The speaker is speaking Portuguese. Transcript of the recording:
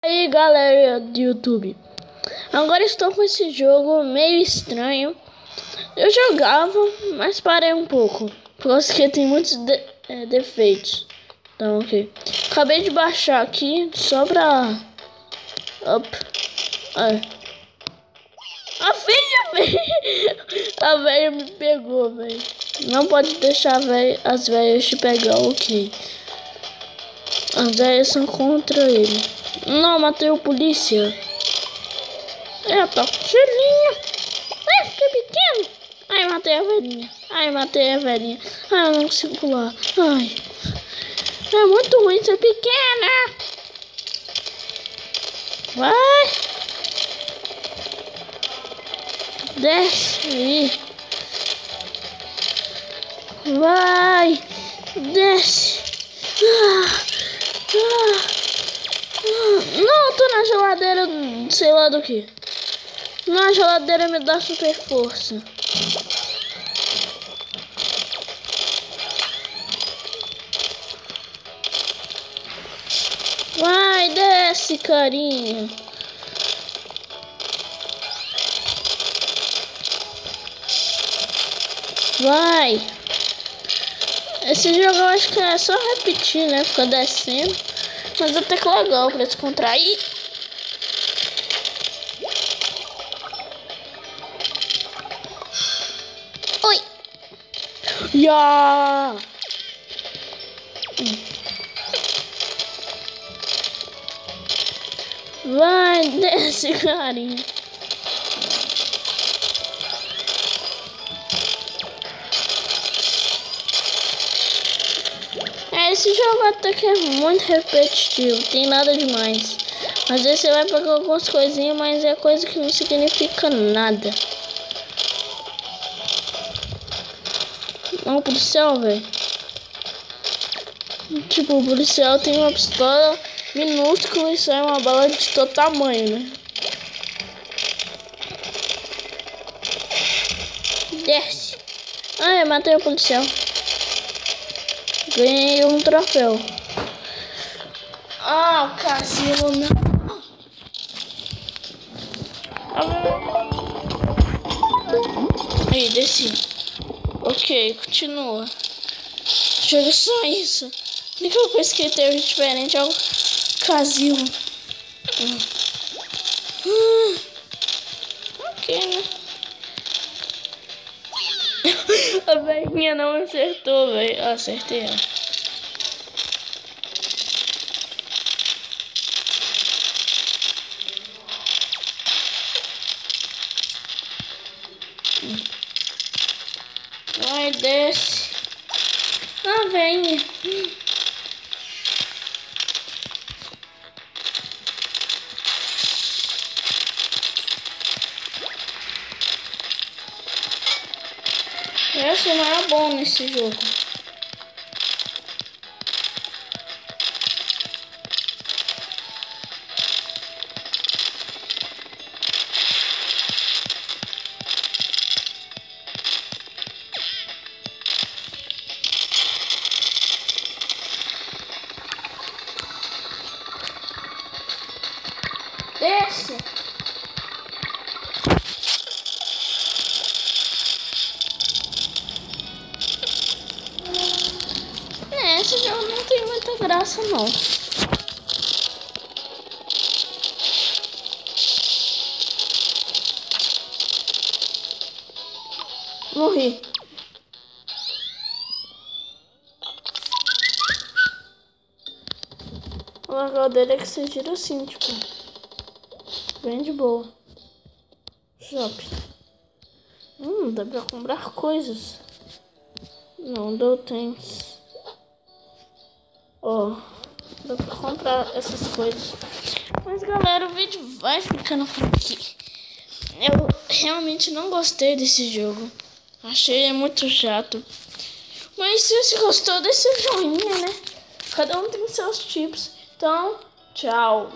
E aí galera do YouTube, agora estou com esse jogo meio estranho. Eu jogava, mas parei um pouco, porque tem muitos defeitos. Então, ok. Acabei de baixar aqui, só pra... A velha, a velha me pegou, velho. Não pode deixar as velhas te pegar, ok. As velhas são contra ele. Não, matei o polícia. Eita, gelinho. Ai, fiquei pequeno. Ai, matei a velhinha. Ai, matei a velhinha. Ai, eu não consigo pular. Ai, é muito ruim ser pequena. Vai. Desce aí. Vai. Desce. Não, eu tô na geladeira, sei lá do que. Na geladeira me dá super força. Vai, desce, carinha. Vai. Esse jogo eu acho que é só repetir, né? Ficar descendo. Mas até que legal pra descontrair. Oi. Ya. Vai, desce, carinha. Esse jogo até que é muito repetitivo, tem nada demais. Às vezes você vai pegar algumas coisinhas, mas é coisa que não significa nada. Não, policial, velho. Tipo, o policial tem uma pistola minúscula e sai uma bala de todo tamanho, né? Desce. Ai, matei o policial. Ganhei um troféu. Ah, o cassino não. Aí, desci. Ok, continua. Joga só isso. A única coisa que teve diferente é o casino. Ok, né? A velhinha não acertou, velho. Acertei ela. Vai, desce. Ah, velhinha. Essa não é bom nesse jogo. Desce. Esse jogo não tem muita graça, não. Morri. O legal dele é que você gira assim, tipo, bem de boa. Shopping. Dá pra comprar coisas. Não deu tênis. Ó, dá pra comprar essas coisas. Mas galera, o vídeo vai ficando por aqui. Eu realmente não gostei desse jogo. Achei muito chato. Mas se você gostou, deixa seu joinha, né? Cada um tem seus tipos. Então, tchau.